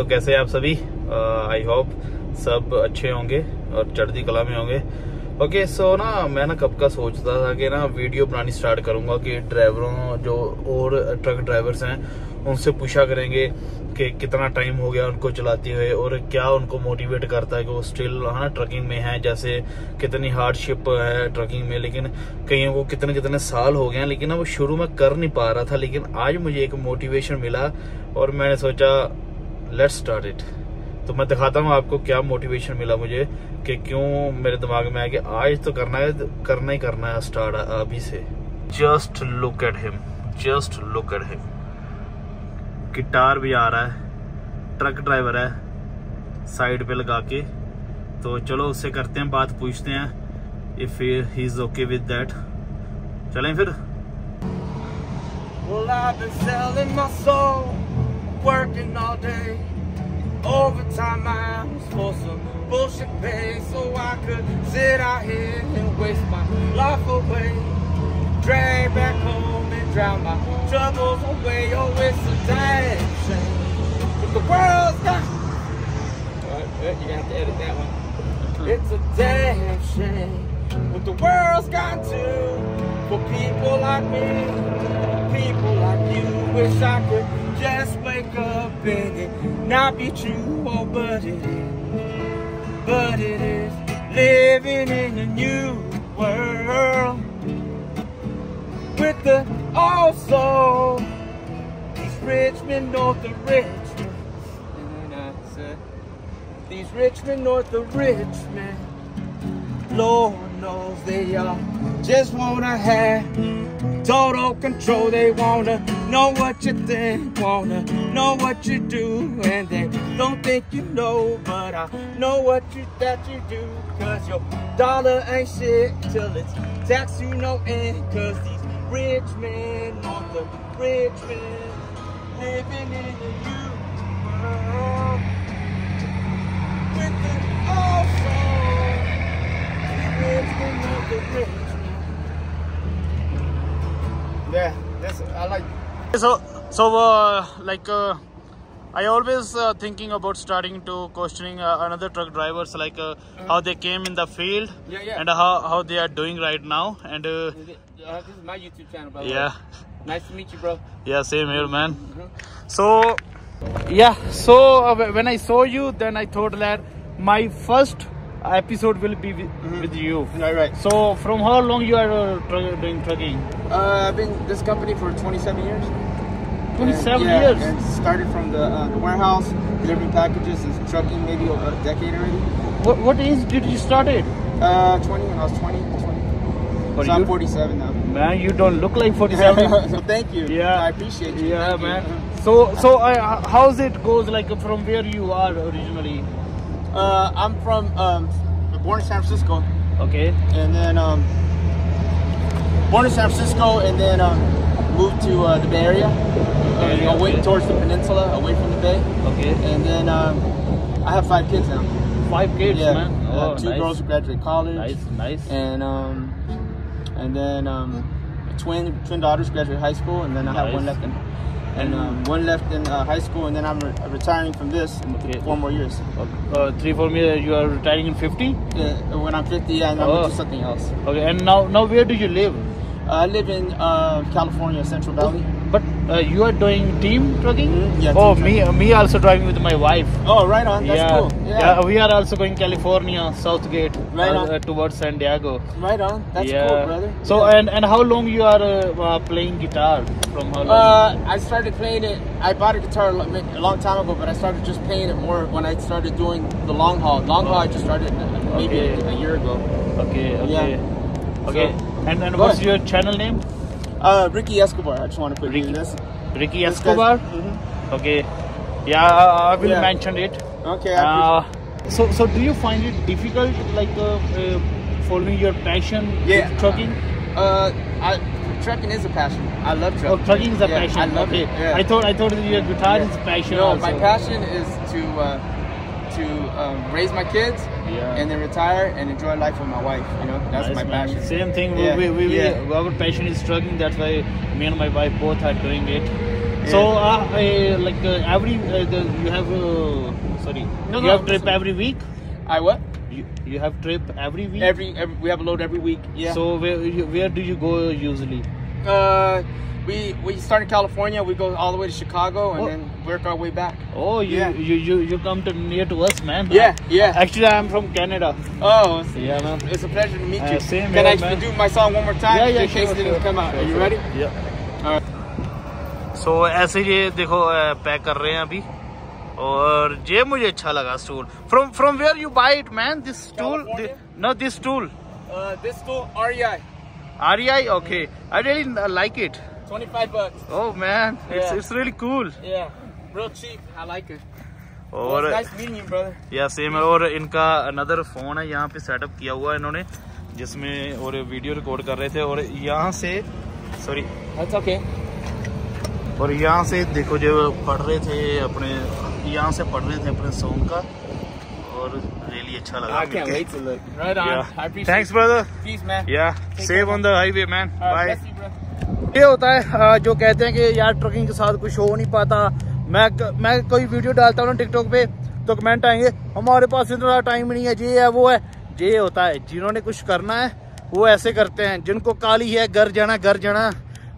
तो कैसे हैं आप सभी? आई होप सब अच्छे होंगे और चढ़ती कला में होंगे। ओके सो ना मैं ना कब का सोचता था कि ना वीडियो बनानी स्टार्ट करूंगा कि ड्राइवरों जो और ट्रक ड्राइवर्स हैं उनसे पूछा करेंगे कि कितना टाइम हो गया उनको चलाते हुए और क्या उनको मोटिवेट करता है कि वो स्टिल है ना ट्रकिंग में है, जैसे कितनी हार्डशिप है ट्रकिंग में, लेकिन कईयों को कितने कितने साल हो गए हैं लेकिन ना वो शुरू में कर नहीं पा रहा था। लेकिन आज मुझे एक मोटिवेशन मिला और मैंने सोचा लेट्स स्टार्ट इट। तो मैं दिखाता हूँ आपको क्या मोटिवेशन मिला मुझे कि क्यों मेरे दिमाग में आया कि आज तो करना ही करना है स्टार्ट अभी से। Just look at him, just look at him. Guitar भी आ रहा है, ट्रक ड्राइवर है साइड पे लगा के। तो चलो उससे करते हैं बात, पूछते हैं if he is okay with that. चलें फिर। Well, I've been selling my soul, working all day, overtime hours for some bullshit pay, so I could sit out here and waste my life away, drag back home and drown my troubles away. Oh, it's a damn shame, but the world's got. You're gonna have to edit that one. It's a damn shame, but the world's got to, for people like me, people like you. Wish I could just wake up and it not be true. Oh, but it is living in a new world with the also these rich men north of Richmond. And I said, these rich men north of Richmond, Lord knows they all just wanna have total control. They wanna know what you think, wanna know what you do, and they don't think you know, but I know that you do. Cause your dollar ain't shit till it's taxed you no end. Cause these rich men on the rich men living in the new world with the also rich men on the rich. Yeah, that's I like. So I always thinking about starting to questioning another truck drivers like how they came in the field, Yeah. and how they are doing right now, and This is my YouTube channel, by the way. yeah, Nice to meet you, bro. yeah, same here, man. So when I saw you, then I thought that my first episode will be with you. Right. So from how long you are doing trucking? I've been in this company for 27 years. 27 and, years. And started from the warehouse, delivering packages, and trucking maybe a decade already. What age did you start it? 20 when I was 20. But So I'm 47 now. Man, you don't look like 47. So thank you. Yeah, I appreciate you. Yeah, Thank man. you. So how's it goes like from where you are originally? I'm from born in San Francisco. Okay. And then born in San Francisco, and then moved to the Bay Area, away towards the peninsula, away from the Bay. Okay. And then I have 5 kids now. 5 kids, Yeah, man. Oh, 2 nice. girls who graduate college. Nice. And then twin daughters graduate high school, and then I have one left one left in high school, and then I'm retiring from this in 4 more years. 3-4 years. You are retiring in 50? When I'm 50, yeah, and I'm gonna do something else. Okay. And now where do you live? I live in California, Central Valley. But you are doing team trucking? Yeah. Oh, team me also driving with my wife. Oh, right on. That's cool. Yeah, we are also going California, Southgate, Right on. towards San Diego. Right on. That's Yeah. cool, brother. So and how long you are playing guitar? From how long? I started playing it. I bought a guitar a long time ago, but I started just playing it more when I started doing the long haul. Long haul, I just started maybe a year ago. Okay. Yeah. Okay. So, and what's your channel name? Ricky Escobar. I just want to put in this. Ricky Escobar. Okay. Yeah, I will mention it. Okay. So do you find it difficult, like following your passion with trucking? Trucking is a passion. I love trucking. Oh, trucking is a passion. I love it. Yeah. I thought your guitar is a passion. No, also. my passion is to raise my kids and then retire and enjoy life with my wife. You know, that's Nice, my man. passion. Same thing. Yeah. Our passion is trucking. That's why me and my wife both are doing it. So like every you have sorry, No, you have trip every week. I what? You have trip every week. Every we have a load every week. Yeah. So where do you go usually? We start in California. We go all the way to Chicago and then work our way back. Oh, you come to near to us, man. Yeah, yeah. Actually, I'm from Canada. Oh, yeah, man. It's a pleasure to meet you. Same Can here, I man. do my song one more time? Yeah, in case it didn't come out. Are you ready? Yeah. All right. So ऐसे ये देखो pack कर रहे हैं अभी और ये मुझे अच्छा लगा stool. From where you buy it, man? This stool? No, this stool. This stool, REI. REI? Okay. I really like it. $25. Oh man, it's really cool. Yeah, real cheap. I like it. और Well, it's nice meeting you, brother. या same है. और इनका another phone है यहाँ पे setup किया हुआ है इन्होंने जिसमें और वीडियो रिकॉर्ड कर रहे थे और यहाँ से सॉरी That's okay. और यहाँ से देखो जो पढ़ रहे थे अपने यहाँ से पढ़ रहे थे अपने सॉन्ग का और रियली अच्छा लगा. I can't wait to look. Right on. Yeah. I appreciate Thanks, it. brother. Peace, man. Yeah. Save on the highway, man. All right, Bye. bless you, brother. ये होता है जो कहते हैं कि यार ट्रकिंग के साथ कुछ हो नहीं पाता. मैं कोई वीडियो डालता हूँ ना टिकटॉक पे तो कमेंट आएंगे हमारे पास इतना टाइम नहीं है, ये है वो है. ये होता है जिन्होंने कुछ करना है वो ऐसे करते हैं. जिनको काली है घर जाना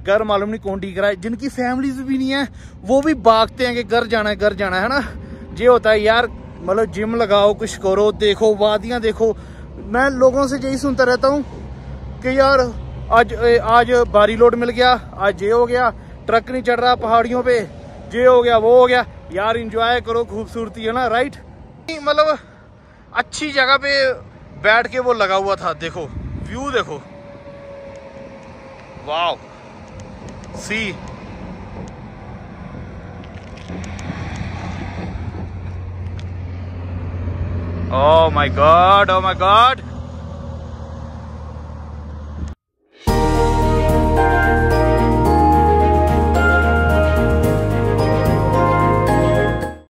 घर मालूम नहीं कौन ठीक रहा है. जिनकी फैमिलीज भी नहीं है वो भी भागते हैं कि घर जाना है ना. ये होता है यार. मतलब जिम लगाओ, कुछ करो, देखो वादियाँ देखो. मैं लोगों से यही सुनता रहता हूँ कि यार आज भारी लोड मिल गया, आज ये हो गया, ट्रक नहीं चढ़ रहा पहाड़ियों पे, ये हो गया वो हो गया. यार एंजॉय करो, खूबसूरती है ना, राइट. मतलब अच्छी जगह पे बैठ के वो लगा हुआ था. देखो व्यू देखो, वाव. सी oh my god.